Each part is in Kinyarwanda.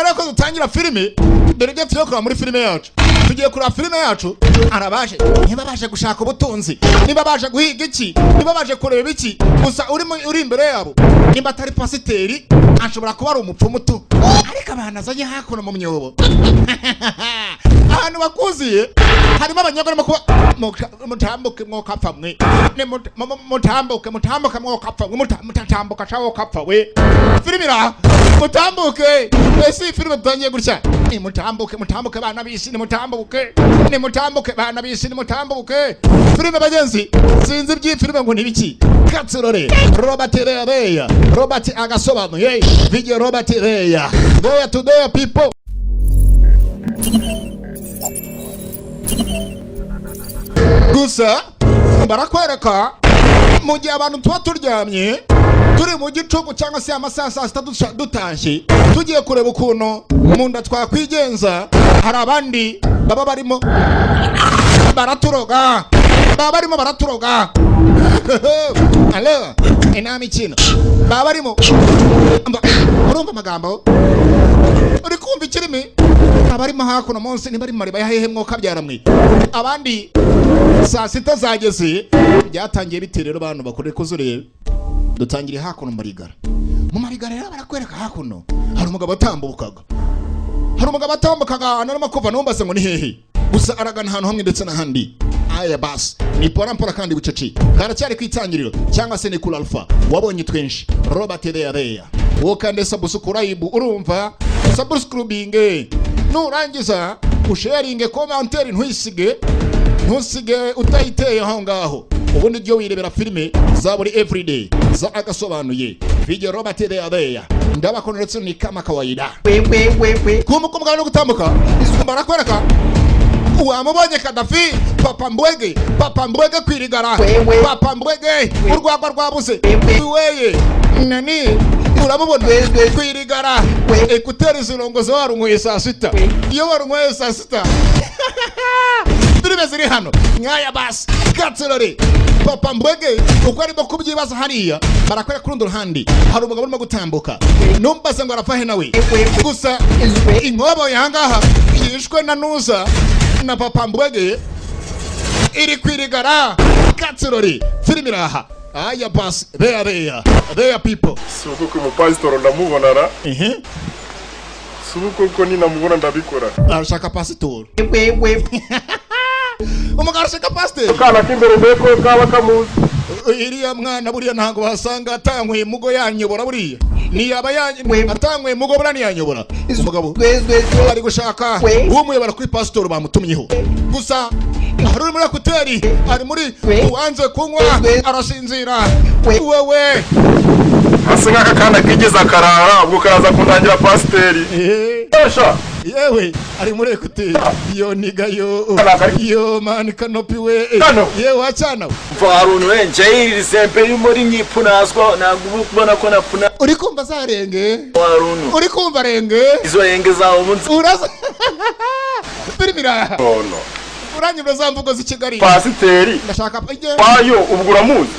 mbere ko dutangira filime dore ibyo tugiye kureba muri filime yacu tugiye kureba filime yacu arabaje niba baje gushaka ubutunzi niba baje guhiga iki niba baje kureba iki gusa uri imbere yabo niba atari pasiteri ashobora kuba ari umupfumu tu ariko abantu azanye hakuno mu myobo ahantu bakuziye harimo abanyagore kuba mutambuke mwokapfa mwe mutambuke mwokapfa mutatambuka cawo kapfa we filime ira mutambuke ese filime dutangiye gutya mutambuke bana bisi mutambuke bana bisi mutambuke filime bagenzi sinzi by'ifilime ngo nibiki katsurore Robert agasobanuye video Robert Reya there to there people gusa barakwereka mu gihe abantu tuba turyamye turi mu gicuku cyangwa se amasaha 6 dutashye tugiye kureba ukuntu munda twakwigenza hari abandi baba barimo baraturoga Hello enami chino baba barimo urumva amagambo uri kumva ikirimi abarimo hakuno munsi ni bari mari bayahehe mwo kabyaramwe abandi saa sita zageze byatangiye biterero abantu bakore kuzuriye dutangire hakuno marigara mu marigara rero barakwereka hakuno hari umugabo atambukaga anarimo kuva numbaze ngo ni hehe gusa aragana ahantu hamwe ndetse n'ahandi aya bas ni pora kandi bucece karacyari kwitangiriro cyangwa se ni kula alpha wabonye twenshi Robert Reya wokande subscribe urumva subscribing nurangiza usharinge commentaire ntusige utayiteye aho ngaho ubundi ryo wirebera filime za buri everyday za agasobanuye video Robert Reya ndabakoneretse ni kama kawaida kumukubwa no gutambuka barakwereka wamubonye Kadafi papa mbwege kwirigara papa mbwege urwagwa rwabuze weye nani urabubona kwirigara ekuteri zirongozo warunyweye saa sita iyo warunyweye saa sita ziri hano nkaya basi katsurore papa mbwege uko arimo kubyibaza hariya barakwereka kurundo ruhandi hari umugabo urimo gutambuka numbaze ngo arafahe nawe gusa inkobo yangaha yishwe na nuza na papa mbwege iri kwirigara katsurore filime iraha aya basi there people suko ko mu pastor ndamubonara suko ko ni namubona ndabikora arashaka pastor umugabo arashaka pastor kana kimbere beko kaba kamuzi iriya mwana buriya ntago basanga atangwe mugo yanyobora buriya ni aba atangwe mugo burani yanyobora umugabo ari gushaka umuyobora kuri pastor bamutumyeho gusa hari muri kuteri ari muri uwanze kunywa arasinzira wewe asinga kakanda kigeza karara ubwo karaza kundangira pasteri tosha yewe ari muri kuteri yo niga yo man kanopi we yewe achana varunu njye sempe y'umuri nyipunazwa nagubu kubona ko napuna uri kumva zarenge varunu uri kumva renge izo renge zawo munsi uraza birimira no uranyura za mvugo z'Ikigali pasiteri ndashaka wayo ubwo uramuzi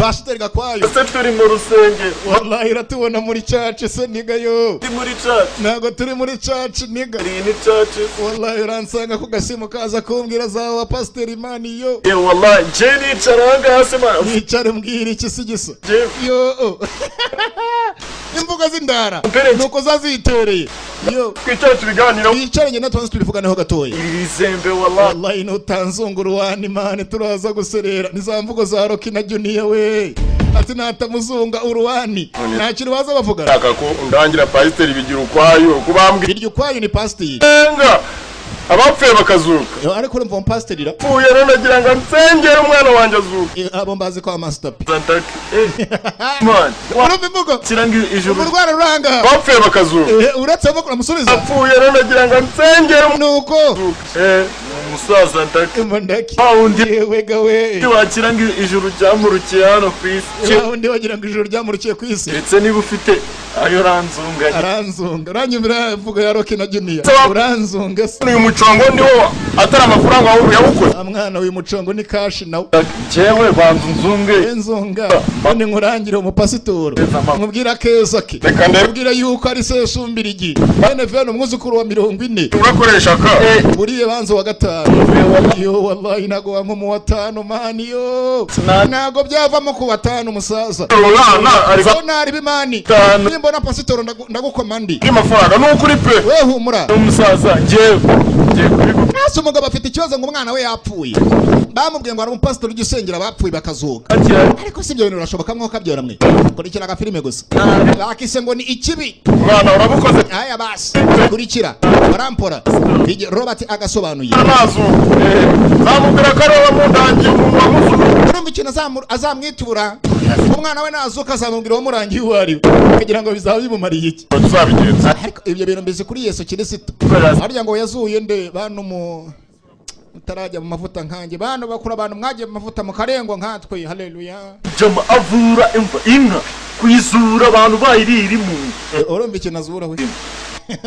pasiteri gakwayo se turi mu rusenge wallahi ratubona muri church se nigayo ndi muri church nago turi muri church niga ni church wallahi uransanga ku gasimo kaza kumbwira zawa pasiteri imani yo wallahi jeni charanga hase ma nicare mbwira iki sigisa yo imvugo z'indara nuko zazitereye yo kwicara tubiganira yicaranye na tonse tubivuganeho gatoya irizembe wallahi no tanzunguru wani mane turaza guserera nizamvugo za Rocky na Junior we ati natamuzunga uruwani nakiri baza bavuga akako ndangira pasiteri bigira ukwayo kubambwe iryo kwayo ni pasiteri enga abapfuye bakazuka ariko urumva pasiteri ra pfuye nagira ngo nsengere umwana wanje azuka abo mbazi kwa masterpi man urumva imvugo kirangi ijuru urwara ruranga abapfuye bakazuka uretse bakora musubiza apfuye nagira ngo nsengere nuko umusaza ndaki undi wega we wakira ngo ijuru ryamurukiye hano ku isi undi wagira ngo ijuru ryamurukiye ku isi ndetse niba ufite ayo aranzunga uranyumira avuga ya Rocky na Junior uranzunga se uyu mucongo niwo atari amafaranga yawukoze mwana uyu mucongo ni cash nawe jewe banzunga none nkurangire umupasitoro nkubwira keza ke nkubwira yuko ari se sumbirigi bene veno umwuzukuru wa 40 urakoresha ka buriye banze wa 5 yo wallahi nago wa mu wa 5 mani yo nago byavamo ku wa 5 musaza ariko nari bimani nimbona pasitoro ndagukomandi amafaranga n'ukuri pe we humura umusaza jewe Nasi umugabo afite ikibazo ngo umwana we yapfuye bamubwiye ngo ari umupasitoro ugisengera bapfuye bakazuka ariko si byo bintu birashoboka mwuka byoramwe kurikira agafilime gusa bakise ngo ni Ikibi umwana urabukoze aya basi kurikira barampora Robert agasobanuye zamubwira ko ari mu ndangiye umuntu wamuzuka urumva ikintu azamwitura umwana we nazuka azamubwira uwo murangiye uwo ari kugira ngo bizaba bimumariye iki tuzabigenza ariko ibyo bintu mbizi kuri Yesu Kirisito harya ngo yazuye nde bantu mu utarajya mu mavuta nkanjye bantu bakura abantu mwagiye mu mavuta mu karengo nkatwe haleluya jama avura inka kuyizura abantu bayirira mu urumva ikintu azura we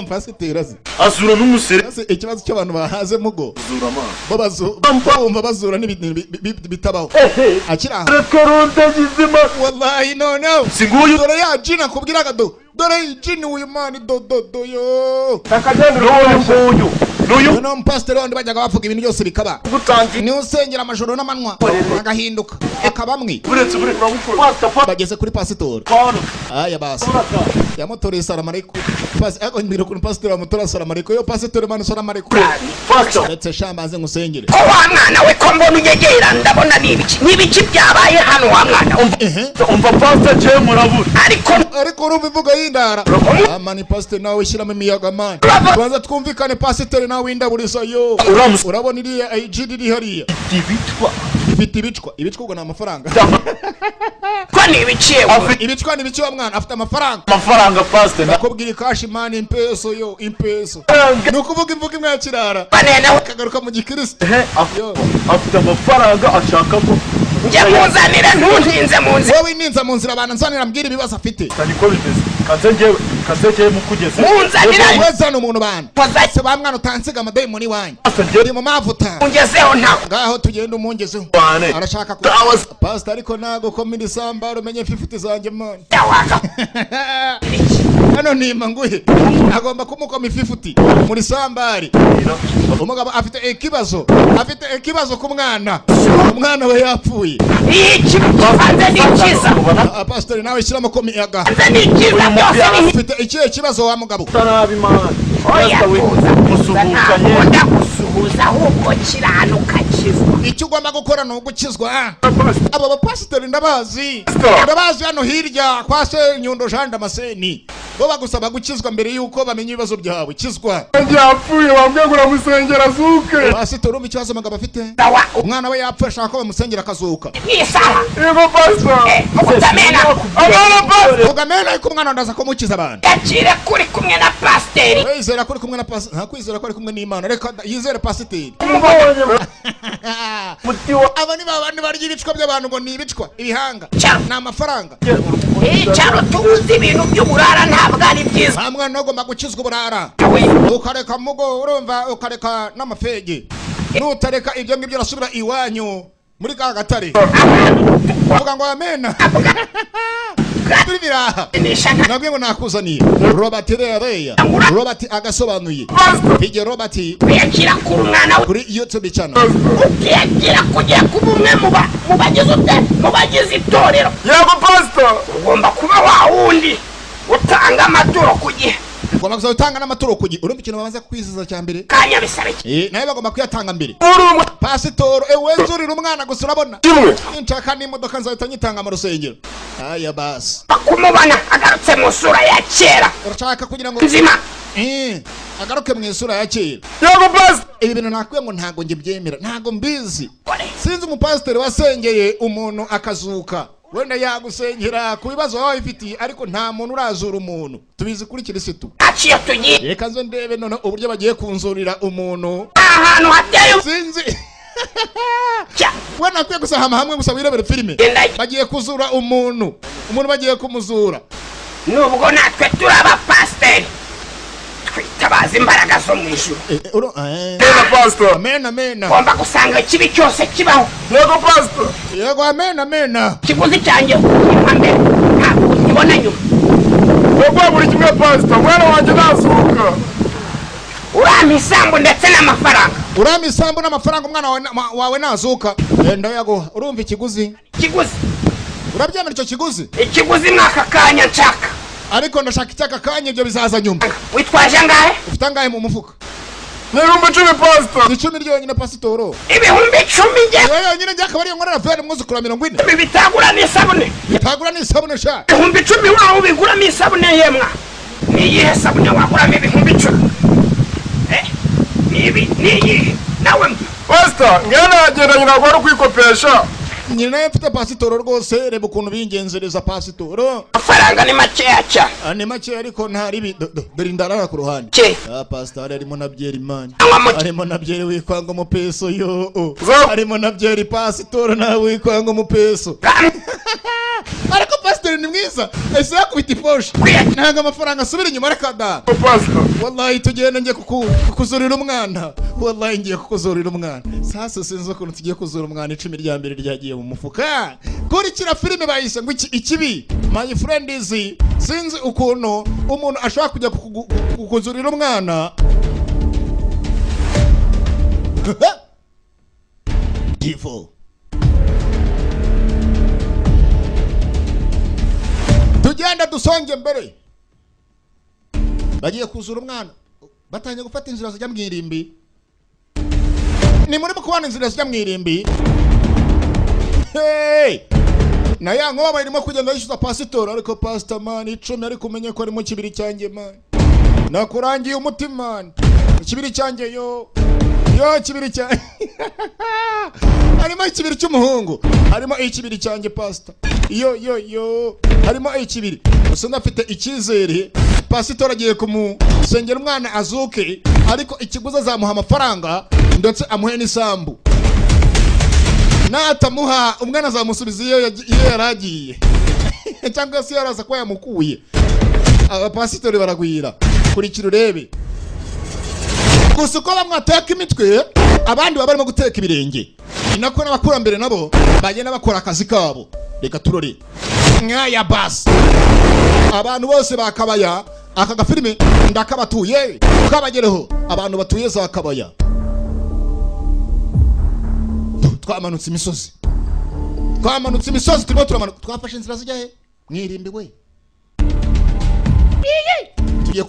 pasiteri azura n'umusere ikibazo cy'abantu bahaze mugo azura amazi bumva bazura n'ibintu bitabaho akira rekoronde gizima wallahi no singuyu dore ya jina kubwiraga dore jini uyu mani do yo takagenda n'uyu no pasiteri wandi bajyaga bavuga ibintu byose bikaba ni usengera amajoro n'amanywa agahinduka akabamwe bageze kuri pasitori aya basi yamutoreye salamariko ako mbiro kuri pasitori amutora salamariko yo pasitori mani salamariko ndetse shambaze ngusengere ko wa mwana we ko mbona unyegera ndabona n'ibiki byabaye hano wa mwana umva pasiteri je murabura ariko urumva ivuga y'indara amani pasiteri nawe shyiramo imiyaga mani tubanza twumvikane pasiteri nawe indaburiza yo urabona iriya IG iri hariya ifite ibicwa ubwo ni amafaranga ko nibiciye ibicwa ni biki wa mwana afite amafaranga pasiteri nakubwira ikashi mani impeso ni ukuvuga imvuga imwe ya kirara akagaruka mu gikristo afite amafaranga ashaka ko njye muzanire ntuntinze mu nzira wowe ninza mu nzira abantu nzanira mbwira ibibazo afite niko bimeze kanze mukugeze munzanire wezana umuntu bantu se ba mwana utansiga amadayimoni wanyu ndi mu mavuta ungezeho ntaho ngaho tugenda umungezeho arashaka ku pastor ariko nago ko mindi sambaro menye 50 zanjye man hano nima nguhe agomba kumukoma 50 muri sambari umugabo afite ikibazo ku umwana we yapfuye iki banze nikiza pastor nawe shyiramo ko miyaga banze nikiza byose afite ikihe kibazo wa mugabo tarabi man gusuhuza ahubwo kiranuka kizwa icyo ugomba gukora ni ugukizwa aba bapasiteri ndabazi hano hirya kwa se Nyundo Jean Damascene bo bagusaba gukizwa mbere yuko bamenya ibibazo byawe kizwa yapfuye wambwe uramusengera azuke pasiteri umva ikibazo mugabo afite umwana we yapfuye ashaka ko bamusengera akazuka isaha yego pastor ugamena ariko umwana ndaza ko mukiza abantu yakire kuri kumwe na pasiteri wizera kuri kumwe na pasiteri nta kwizera ko ari kumwe n'Imana reka yizere pasiteri aba ni babandi barya ibicwa by'abantu ngo ni ibicwa ibihanga ni amafaranga cyaro tuzi ibintu by'uburara ntabwo ari byiza nta mwana ugomba gukizwa uburara ukareka mugo urumva ukareka n'amafege nutareka ibyo ngibyo urasubira iwanyu muri ka gatare uvuga ngo amena turi biraha nabwiye ngo nakuzaniye Robert agasobanuye ije Robert yakira ku mwana kuri YouTube channel ukiyakira kujya kuba umwe mu bagize itorero yego pastor ugomba kuba wa wundi utanga amaturo ku gihe ugomba kuzatanga n'amaturo ku gihe urumva ikintu babanza kwiziza cya mbere kanya bisabike nawe bagomba kuyatanga mbere pasitoro wenzurira umwana gusa urabona nshaka n'imodoka nzahita nyitanga mu rusengero aya basi bakumubona agarutse mu sura ya kera urashaka kugira ngo nzima agaruke mu isura ya kera yego pastor ibi bintu nakwiye ngo ntago ngibyemera ntago mbizi sinzi umupasiteri wasengeye umuntu akazuka wenda yagusengera ku bibazo wawe ifiti ariko nta muntu urazura umuntu tubizi kuri kirisitu aciye tugiye reka nzo ndebe none uburyo bagiye kunzurira umuntu ahantu hateye sinzi wana kwiye gusahama hamwe gusa wirebere filime bagiye kuzura umuntu bagiye kumuzura nubwo natwe turaba pastor twitabaza imbaraga zo mu ijuru pastor amen ngomba gusanga ikibi cyose kibaho yego pastor yego amen kiguzi cyanjye impande ntabwo ukibona nyuma wowe buri kimwe pastor mwana wanjye nazuka urama isambu ndetse n'amafaranga umwana wawe nazuka enda yago urumva ikiguzi urabyemera icyo kiguzi mwaka kanya nshaka ariko ndashaka icyaka kanya ibyo bizaza nyuma witwaje angahe ufite angahe mu mufuka n'ibihumbi 10 pastor 10 ryonyine pasitoro ibihumbi 10 nge yonyine njye akaba ariyo nkorera fere mwuzukura 40 ibi bitagura n'isabune sha ibihumbi 10 waho bigura n'isabune yemwa niyihe sabune waguramo ibihumbi 10 niyihe nawe pastor ngena ageranye nagwara kwikopesha nyine mfite pasitoro rwose reba ukuntu bingenzereza pasitoro amafaranga ni makeya cyane ni make ariko ntari dore indarara ku ruhande pasitoro arimo na byeri man arimo na byeri wikwanga mu peso yo arimo na byeri pasitoro nawe wikwanga mu peso ariko pasitoro ni mwiza ese yakubita iposhe ntabwo amafaranga asubira inyuma reka da wallahi tugenda ngiye kukuzurira umwana wallahi ngiye kukuzurira umwana sasa sinzi ukuntu tugiye kuzura umwana 10 rya mbere ryagiye mu mufuka kurikira filime bayise ngo ikibi my friend is sinzi ukuntu umuntu ashaka kujya kukuzurira umwana divo tugenda dusonge mbere bagiye kuzura umwana batangiye gufata inzira zijya mwirimbi ni muri kubana inzira zijya mwirimbi hey na ya ngo barimo kugenda yishyuza pasitoro ariko pastor man 10 ariko umenye ko ari mu kibiri cyanjye man nakurangiye umutima ikibiri cyanjye yo kibiri cyanjye harimo ikibiri cy'umuhungu harimo ikibiri cyanjye pastor yo harimo ikibiri gusa ndafite icyizere pasitoro agiye kumusengera umwana azuke ariko ikiguzi azamuha amafaranga ndetse amuhe n'isambu natamuha umwana azamusubiza iyo yaragiye cyangwa se yaraza ko yamukuye abapasitori baragwira kurikira urebe gusa uko bamwe ateka imitwe abandi baba barimo guteka ibirenge inako n'abakurambere nabo bagenda bakora akazi kabo reka turore nkaya basi abantu bose bakabaya aka gafilime ndakabatuye kabagereho abantu batuye za kabaya twamanutse imisozi turimo turamanuka twafashe inzira zijya he mwirimbi we tugiye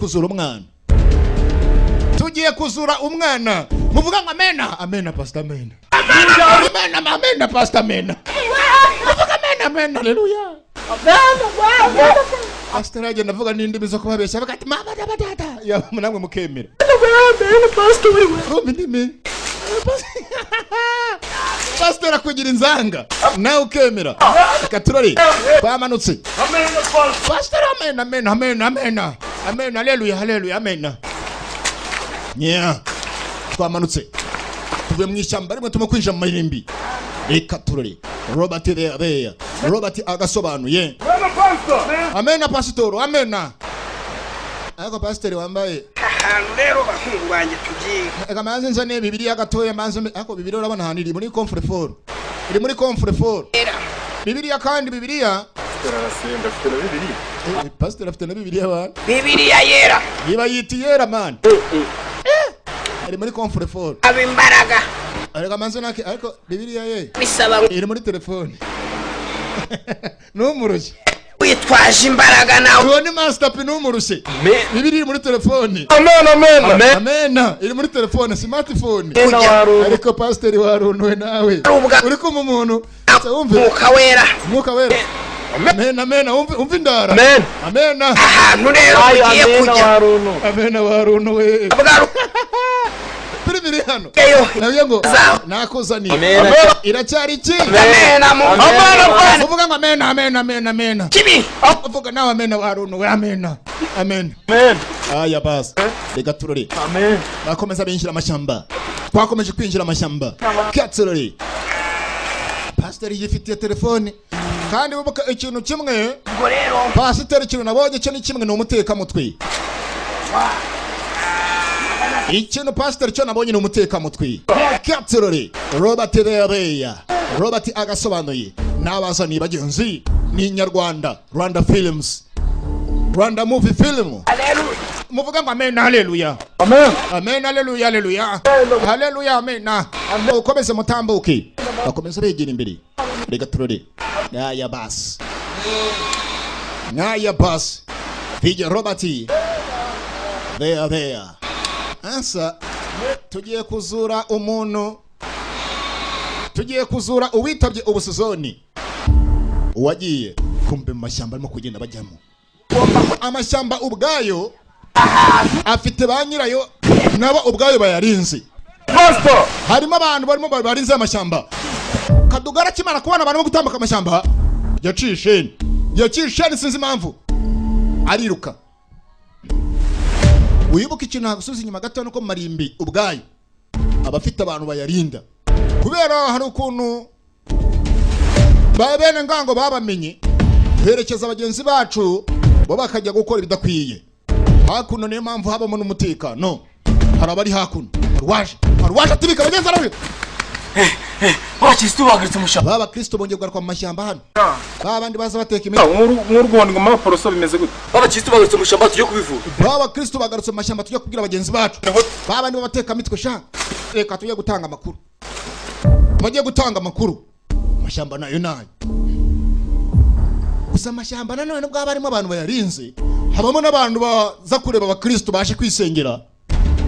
kuzura umwana muvuga ngo amena pastor amena pastor amena muvuga amena haleluya pastor aje ndavuga n'indimi zo kubabeshya bagati mama dada ya namwe mukemera pastor wewe ndimi pastor akugira inzanga nawe ukemera katurori kwamanutse pastor amena haleluya amena twamanutse tuvuye mu ishyamba rimwe turimo kwinjira mu marimbi reka turori Robert agasobanuye amena pasitoro amena ariko pasiteri wambaye ahantu rero bahungu banjye tugiye ega manze nzane Bibiliya gatoya manze ariko Bibiliya urabona hano iri muri comfort 4 Bibiliya kandi Bibiliya pasiteri afite na Bibiliya bana Bibiliya yera niba yiti yera man iri muri comfort 4 Imbaraga ariko manze nake ariko Bibiliya ye bisaba iri muri telefone numurushye witwaje imbaraga nawe tubone master P numurushye Bibiliya iri muri telefone amena iri muri telefone smartphone ariko pasiteri warunwe nawe uri ko mu muntu mwuka wera amena umva indara amena ahantu rero ugiye kujya amena warunwe filime biri hano Eyo. nayo ngo nakuzaniye Amen. iracyari iki Amena mu. Amen. uvuga ngo amen Kibi. uvuga nawe amen warunu we amen Amen. aya basi reka turore Amen. bakomeza binjira amashyamba twakomeje kwinjira amashyamba katurore pasiteri yifitiye telefone kandi bubuka ikintu kimwe Ubwo rero pasiteri ikintu nabonye cyo ni kimwe ni umutekamutwe ikintu pasiteri cyo nabonye ni umutekamutwe katurore Robert Reya Robert agasobanuye n'abazaniye bagenzi ni In Rwanda Rwanda Films Rwanda Movie Film haleluya. muvuga ngo amen haleluya Amen. amen haleluya haleluya haleluya amen ukomeze mutambuke bakomeza begera imbere reka turore ngaya basi DJ Robert there ansa tugiye kuzura umuntu tugiye kuzura uwitabye ubusuzoni uwagiye kumbe mu mashyamba arimo kugenda bajyamo amashyamba ubwayo afite ba nyirayo nabo ubwayo bayarinze Master. harimo abantu barimo barinze amashyamba kadugara kimana kubana abantu gutambuka amashyamba yacishe sinzi impamvu ariruka wibuka ikintu hagusubiza inyuma gato nuko marimbi ubwayo abafite abantu bayarinda kubera hari ukuntu bene ngango babamenye herekeza abagenzi bacu bo bakajya gukora ibidakwiye hakuno niyo mpamvu habamo n'umutekano hari abari hakuno arwaje atibika abagenzi arawe Bakristo bagarutse mushamba. baba Kristo bongeye kugaruka mu mashyamba hano babandi baza bateka imiti nkuru Rwanda ngo maporoso bimeze gute Bakristo bagarutse mushamba tujye kubivura. baba Kristo bagarutse mu mashyamba tujye kubwira abagenzi bacu babandi babateka mitwe sha reka tujye gutanga amakuru bagiye gutanga amakuru mashyamba nayo gusa amashyamba nanone nubwo barimo abantu bayarinze habamo n'abantu baza kureba abakristo baje kwisengera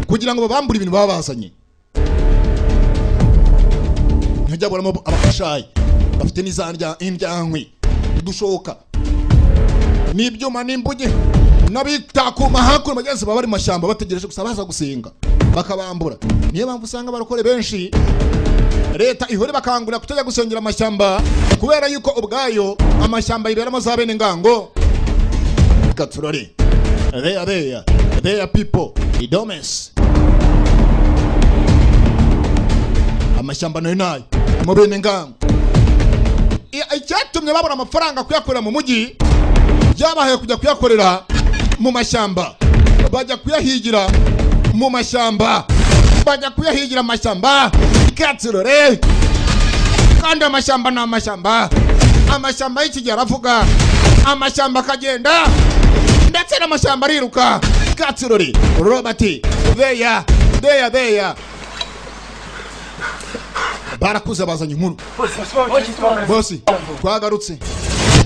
kugira ngo babambure ibintu babazanye ntijya buramo abafashayi bafite n'izandya indyankwi dushoka n'ibyuma n'imbuge n'abitakuma hakuno bagenzi baba bari mu mashyamba bategereje gusa baza gusenga bakabambura niyo mpamvu usanga barokore benshi leta ihore bakangurira kutajya gusengera amashyamba kubera yuko ubwayo amashyamba iberamo za bene ngango katurore there people idomes amashyamba nayo mu bene ngango icyatumye babura amafaranga kuyakorera mu mujyi byabahaye kujya kuyakorera mu mashyamba bajya kuyahigira mu mashyamba katurore kandi amashyamba ni amashyamba y'ikigera aravuga amashyamba akagenda ndetse n'amashyamba ariruka katurore Robert there barakuze bazanye inkuru bosi twagarutse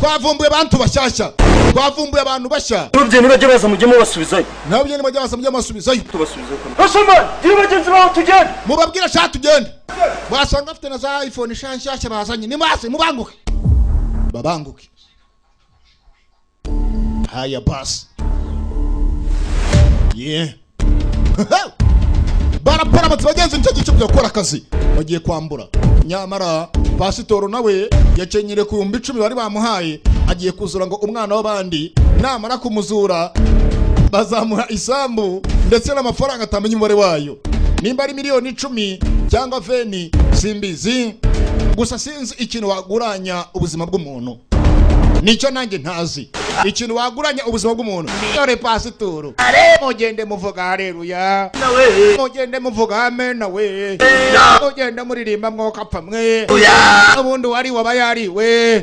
twavumbuye abantu bashyashya twavumbuye abantu bashya Nubye nibajye baza mujye mubasubizayo. nabyo nibajye baza mujye mubasubizayo Tubasubizayo. Bashoma, gira bagenzi bawe tugende. mubabwira sha tugende basanga afite na za iPhone nshyashya bazanye nimase babanguke haya basi barapora bagenzi nicyo gice byo gukora akazi bagiye kwambura nyamara pasitoro nawe yakenyere ku 10,000 bari bamuhaye agiye kuzura ngo umwana w'abandi namara kumuzura bazamuha isambu ndetse n'amafaranga atamenye umubare wayo nimba ari miliyoni 10 cyangwa 20 simbizi gusa sinzi ikintu waguranya ubuzima bw'umuntu nicyo nanjye ntazi ikintu waguranya ubuzima bw'umuntu dore pasitoro mugende muvuga haleluya mugende muvuga amen nawe mugende muririmba mwoka pamwe ubundi wari wabayariwe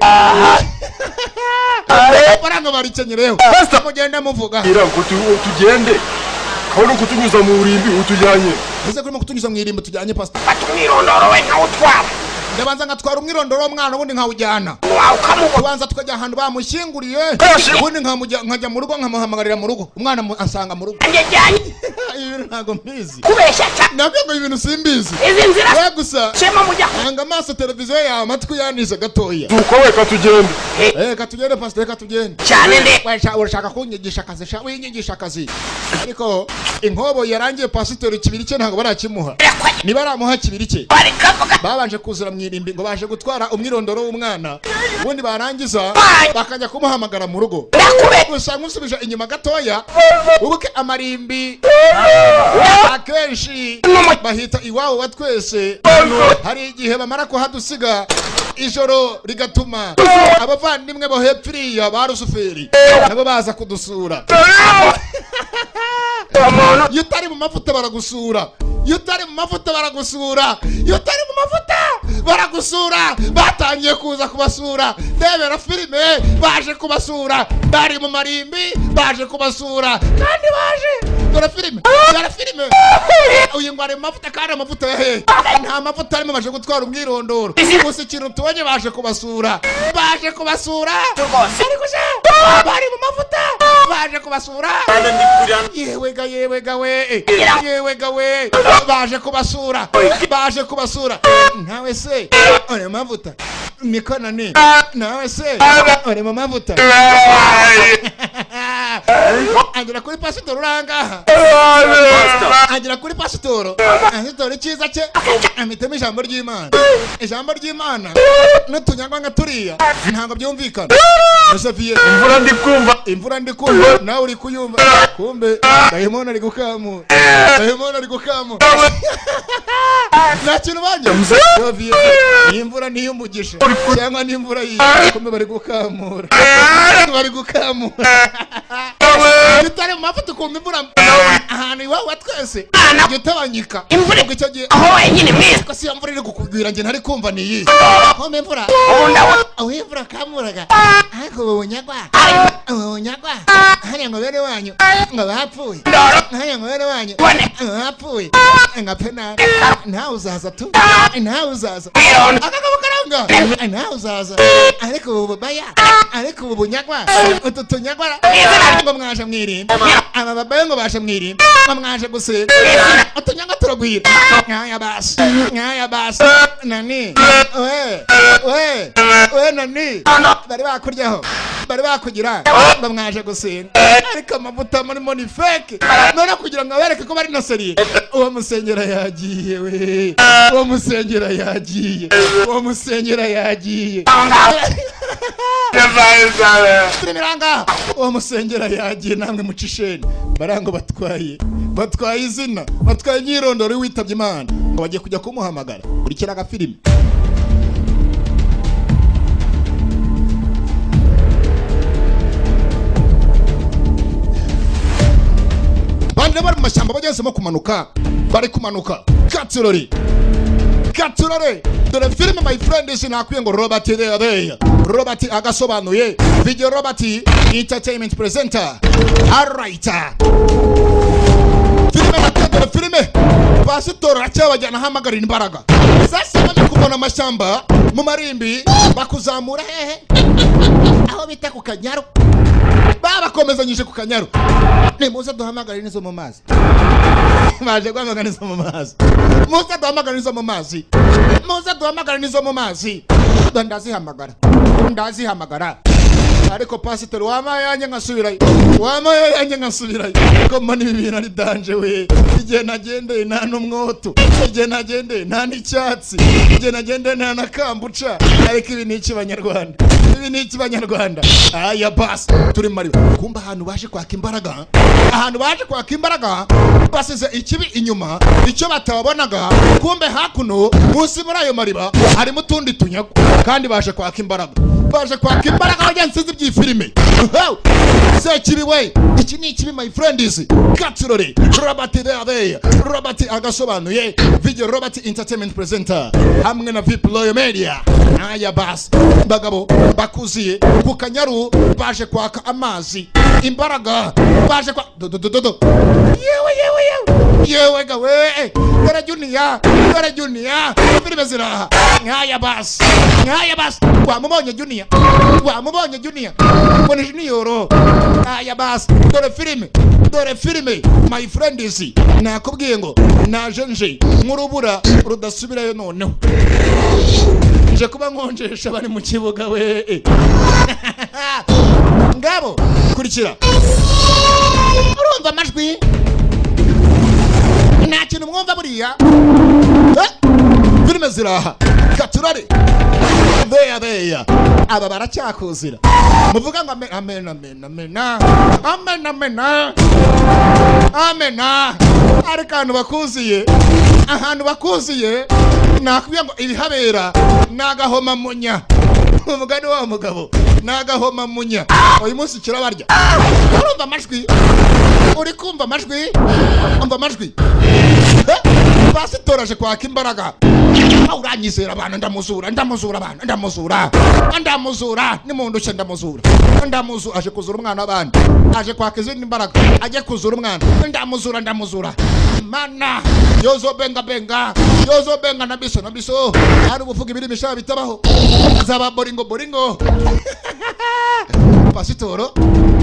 baranga baricyenyereho mugende muvuga ira tugende kawo kutunyuza mu urimbi utujyanye uze kurimo kutunyuza mu irimbi tujyanye pastor Umwirondoro we nkawutwara. ndabanza ngatwara umwirondoro w'umwana ubundi nkawujyana tubanza tukajya ahantu bamushyinguriye ubundi nkajya mu rugo nkamuhamagarira mu rugo umwana ansanga mu rugo ibintu ntago mbizi kubeshya cyane nabyo ngo ibintu simbizi izi nzira gusa shema mujya hanga amaso televiziyo yawe amatwi yanise gatoya nuko we katugende katugende pastor katugende cyane nde urashaka kunyigisha akazi sha winyigisha akazi ariko inkobo yarangiye pastor Kibiri cye ntago barakimuha niba aramuha Kibiri cye babanje kuzura mwirimbi ngo baje gutwara umwirondoro w'umwana ubundi barangiza bakajya kumuhamagara mu rugo gusa musubije inyuma gatoya ubuke amarimbi akenshi bahita iwawe wa twese hari igihe bamara kuhadusiga ijoro rigatuma abavandimwe bo hepfiriya ba Rusuferi nabo baza kudusura yutari mu mavuta baragusura yutari mu mavuta baragusura yutari mu mavuta baragusura batangiye kuza kubasura ndebera filime baje kubasura bari mu marimbi baje kubasura kandi baje dore filime uyu ngo ari mu mavuta kandi amavuta ya hehe nta mavuta arimo baje gutwara umwirondoro gusa ikintu tubonye baje kubasura ariko se bari mu mavuta baje kubasura yewe gawe baje kubasura nawe se ore mavuta mikonani nawe se ore mavuta agera kuri pastor uranga agera kuri pastor cyiza cye amitemo ijambo ry'Imana n'utunyagwa nka turiya ntabwo byumvikana Sophie imvura ndikumva nawe uri kuyumva kumbe dayimoni ari gukamura nta kintu banje Sophie imvura niyumugisha cyangwa n'imvura kumbe bari gukamura bitari mu mavuta kumva imvura ahantu iwawe wa twese gitabanyika imvura icyo gihe aho wenyine mwiza ko si imvura iri kukubwira nge ntari kumva niyi kumbe imvura aho imvura kamuraga ariko ubunyagwa hariya ngo bene wanyu ngo bapfuye hariya ngo bene wanyu bapfuye nga penari ntawe uzaza tu ntawe uzaza akagabo karanga ntawe uzaza ariko ubu baya ariko ubu bunyagwa utu tunyagwa ngo mwaje mwirimba aba babaye ngo baje mwirimba ngo mwaje gusenga utunyagwa turagwira nkaya basi nani we nani bari bakuryaho bari bakugira ngo mwaje gusenga ariko amavuta murimo ni fake none kugira ngo abereke ko bari na seriye uwo musengera yagiye we uwo musengera yagiye Miranga uwo musengera yagiye namwe mucisheni barango batwaye izina batwaye nyirondoro witabye Imana ngo bagiye kujya kumuhamagara urikira agafilime bandi bari mu mashyamba bagezemo kumanuka bari kumanuka Katurore dore filime my friend is nakwiye ngo Robert agasobanuye video Robert entertainment presenter writer filime pasitora cyabajyana hamagara Imbaraga sasa bamaze kubona amashyamba mu marimbi bakuzamura hehe aho bita ku Kanyaru babakomezanyije ku Kanyaru nimuze duhamagara nizo mu mazi baje guhamagara nizo mu mazi muze duhamagara nizo mu mazi ndazihamagara ariko pastor wamaye nkasubirayo ko mani ibintu ari danje we igihe nagendeye nta n'umwoto igihe nagendeye nta n'icyatsi igihe nagendeye nta nakambuca ariko ibi ni ikibanyarwanda aya basi turi mariba kumba ahantu baje kwaka imbaraga basize Ikibi inyuma icyo batabonaga kumbe hakuno munsi muri ayo mariba harimo tundi tunyago kandi baje kwaka imbaraga bagensize iby'ifilime Ikibi we iki ni Ikibi my friend is Katurore Robert agasobanuye video Robert entertainment presenter hamwe na VIP Loyal Media aya basi bagabo bakuziye ku Kanyaru baje kwaka amazi Imbaraga baje kwa yewe gawe dore Junior filime ziraha nkaya basi wamubonye Junior mbona Junior nkaya basi dore filime my friend is nakubwiye ngo naje nje nk'urubura rudasubirayo noneho nje kuba nkonjesha bari mu kibuga we ngabo kurikira urumva amajwi nta kintu mwumva buriya filime ziraha katurare there aba baracyakuzira muvuga ngo amena ariko ahantu bakuziye nakubwiye ngo ibihabera nagahoma munya umugani wa mugabo nagahoma munya uyu munsi kirabarya urumva amajwi uri kumva amajwi umva amajwi basitoraje kwaka Imbaraga uranyizera abantu ndamuzura nimundushye ndamuzura aje kuzura umwana w'abandi aje kwaka izindi Imbaraga aje kuzura umwana ndamuzura mana yozo benga na biso ari ubuvuga ibiri bishaka bitabaho zaba boringo pasitoro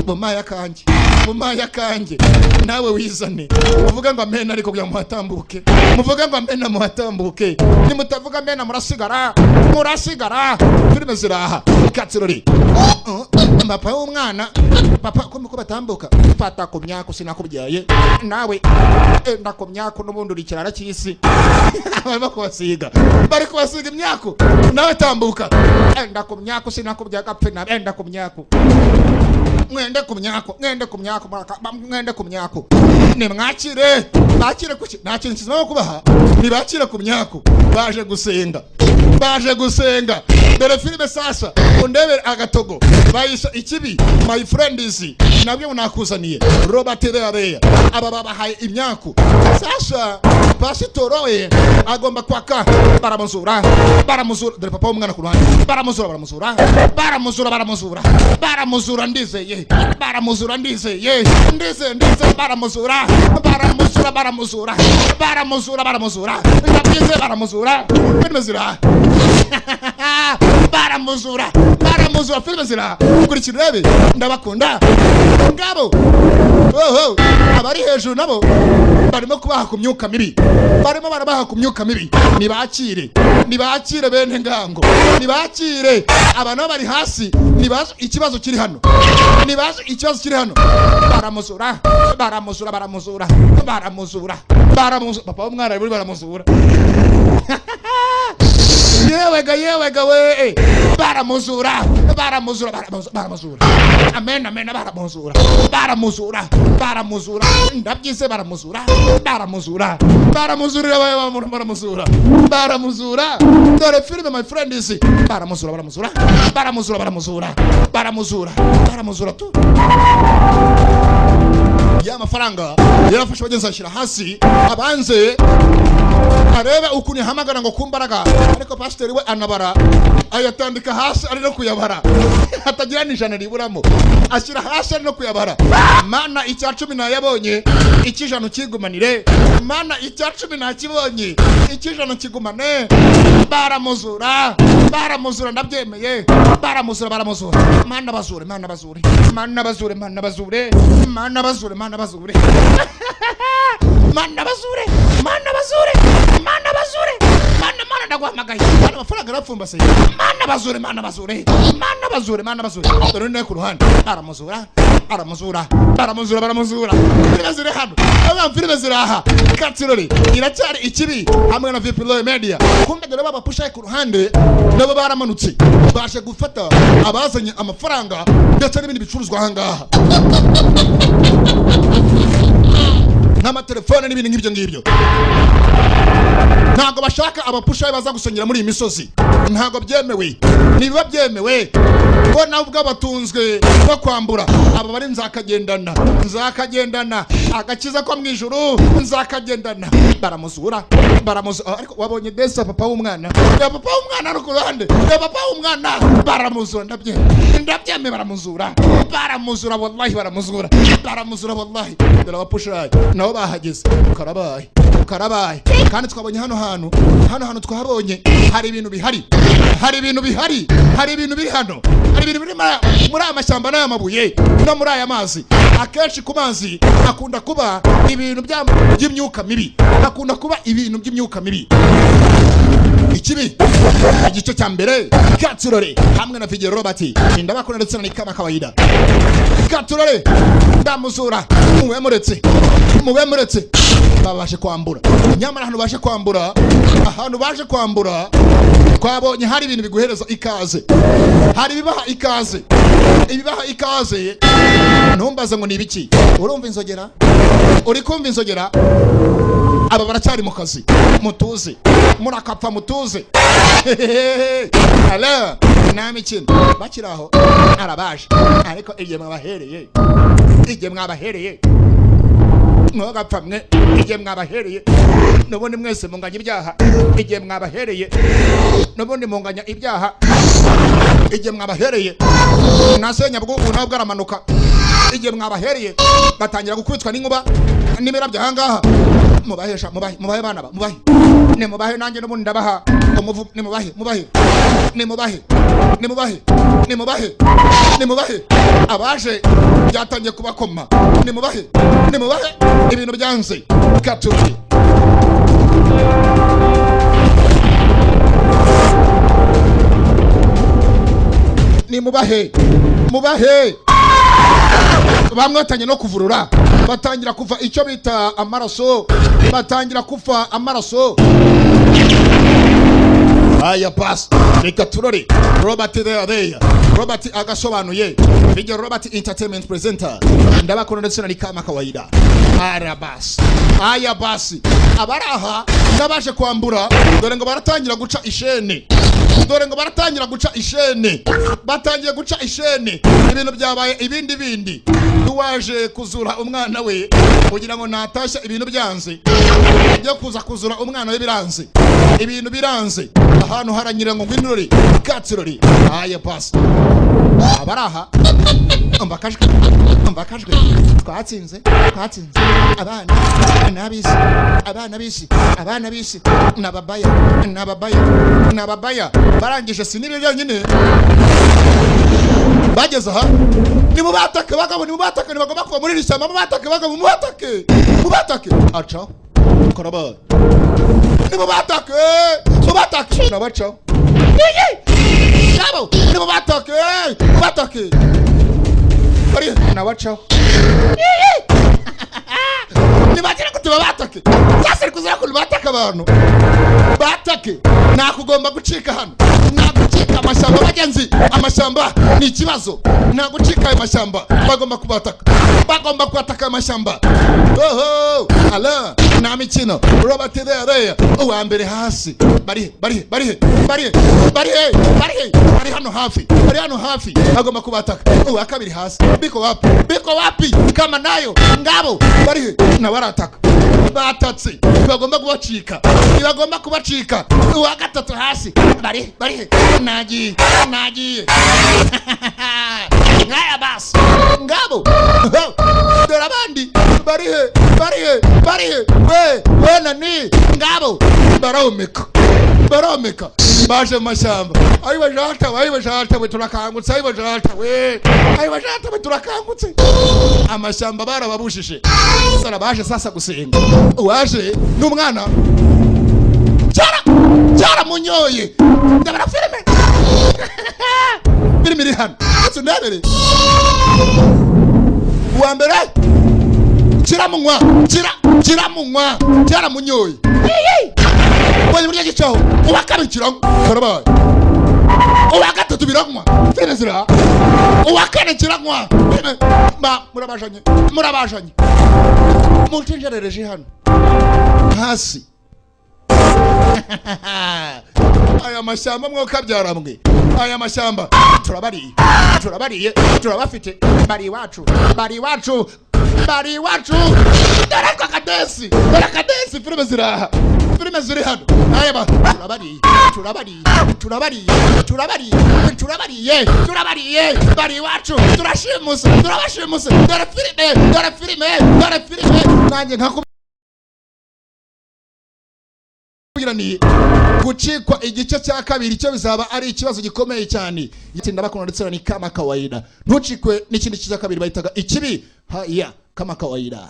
mumaya kanje nawe wizane muvuga ngo amena ariko bya muhatambuke muvuga ngo amena muhatambuke nimutavuga amena murasigara filime ziraha katsirori papa w'umwana papa ko batambuka fata ku myako sinakubyaye nawe ndako myako n'ubundi uri kirara cy'isi bari kubasiga imyako nawe tambuka ndako myako sinakubyaye gapfe na ndako myako mwende ku myako ni mwakire kuki nta kintu kizima kubaha ni bakire ku myako baje gusenga dore filime sasa undebere agatogo bayisha Ikibi my friend is nabyo nakuzaniye Robert Rea aba babahaye imyako sasa pasitoro we agomba kwaka baramuzura dore papa w'umwana ku ruhande baramuzura ndizeye ndabyize baramuzura filime zira baramuzura filime zira kurikira rebe ndabakunda ngabo abari hejuru nabo barimo kubaha ku myuka mibi barabaha ku myuka mibi nibakire bene ngango nibakire abantu bari hasi nibazo ikibazo kiri hano baramuzura papa w'umwana buri baramuzura yewe we baramuzura amen baramuzura ndabyize baramuzura dore filime my friend is baramuzura tu ya mafaranga yarafashe bagenzi ashyira hasi abanze arebe ukuntu hamagara ngo kumbaraga ariko pasiteri we anabara ayatandika hasi ari no kuyabara atagira n'ijana riburamo ashyira hasi ari no kuyabara mana icya 10 nayabonye ikijano kigumanire mana icya 10 nakibonye ikijano kigumane baramuzura ndabyemeye baramuzura mana bazure mana ndagwamagaye mana mafaranga arapfumbase mana bazure dore ne ku ruhande baramuzura filime hano aba filime ziraha katsirori iracyari Ikibi hamwe na VP Media kumbe dore baba pusha ku ruhande nabo baramanutse baje gufata abazanye amafaranga ndetse n'ibindi bicuruzwa hangaha n'amatelefone n'ibindi ngibyo ntago bashaka abapusha baza gusengera muri iyi misozi ntago byemewe niba byemewe ko nabwo batunzwe no kwambura aba bari nzakagendana agakiza ko mwijuru nzakagendana baramuzura ariko wabonye desa papa w'umwana no ku ruhande papa w'umwana baramuzura ndabye ndabyeme baramuzura wallahi baramuzura wallahi dore abapushaye nabo bahageze Karabaye kandi twabonye hano hantu twahabonye hari ibintu bihari biri hano hari ibintu biri muri aya mashyamba n'aya mabuye no muri aya mazi akenshi ku mazi akunda kuba ibintu by'imyuka mibi Ikibi igice cya mbere Gaturore hamwe na video Robert ndabakora ndetse na kama kawaida Gaturore ndamuzura mubemuretse babashe kwambura nyamara hano baje kwambura twabonye hari ibintu biguhereza ikaze hari ibibaha ikaze ntumbaze ngo ni ibiki urumva inzogera uri kumva inzogera aba baracyari mu kazi mutuze murakapfa mutuze ala namikino bakiraho arabaje ariko igihe mwabahereye mwagapfamwe igihe mwabahereye nubundi mwese munganya ibyaha igihe mwabahereye nubundi munganya ibyaha igihe mwabahereye nasenya bw'ubu nabwo aramanuka igihe mwabahereye batangira gukubitwa n'inkuba n'imirabyo ahangaha mubahe bana mubahe nanjye nubundi ndabaha umuvu nimubahe abaje byatangiye kubakoma nimubahe ibintu byanze Gaturore nimubahe bamwatanye no kuvurura batangira kuva icyo bita amaraso aya pass ni Gaturore Robert there Robert agasobanuye video Robert entertainment presenter ndabakora ndetse na kama kawaida aya basi abaraha ndabaje kwambura dore ngo baratangira guca ishene batangiye guca ishene ibintu byabaye ibindi duwaje kuzura umwana we kugira ngo natashya ibintu byanze byo kuza kuzura umwana we biranze ibintu biranze ahantu haranyira ngo ngwinurore Gaturore aya pass abaraha mbakajwe twatsinze abana bisi nababaya barangije sinibyo byonyine bageze aha nimubatake bagabo nibagomba kuva muri rishyamba mubatake acaho Karabaye nimubatake nabacaho Shabo nimubatake bari nabacaho nibagira kuti babatake cyase kuzira ko bataka abantu batake nakugomba gucika hano nagucika amashyamba bagenzi amashyamba ni ikibazo nagucika amashyamba bagomba kubataka amashyamba ala namikino Robert there uwa mbere hasi bari hano hafi bagomba kubataka uwa kabiri hasi biko wapi kama nayo ngabo bari na barataka batatse bagomba kubacika uwa gatatu hasi bari nagiye ngaya basi ngabo dore abandi bari we nani ngabo baromeka baje mashyamba ayibajata we turakangutse amashyamba barababushije sara baje sasa gusenga waje n'umwana cyara munyoye ndabara filime biri hano atundabere uwa mbere cyara munyoye Boye muri gicaho ubakabikira Karabaye uwa gatatu biranywa Fenezira uwa kane kiranywa murabajanye multinjerereje hano hasi aya mashyamba mwoka byaramwe aya mashyamba turabariye turabafite bari iwacu bari iwacu dore akadesi filime ziraha filime ziri hano ayaba turabariye bari iwacu turabashimuse dore filime nanjye nkakubwira ni gucikwa igice cya kabiri cyo bizaba ari ikibazo gikomeye cyane. Itsinda bakunda ndetse ni kama kawaida, ntucikwe n'ikindi cya kabiri bahitaga Ikibi haya kama kawaida.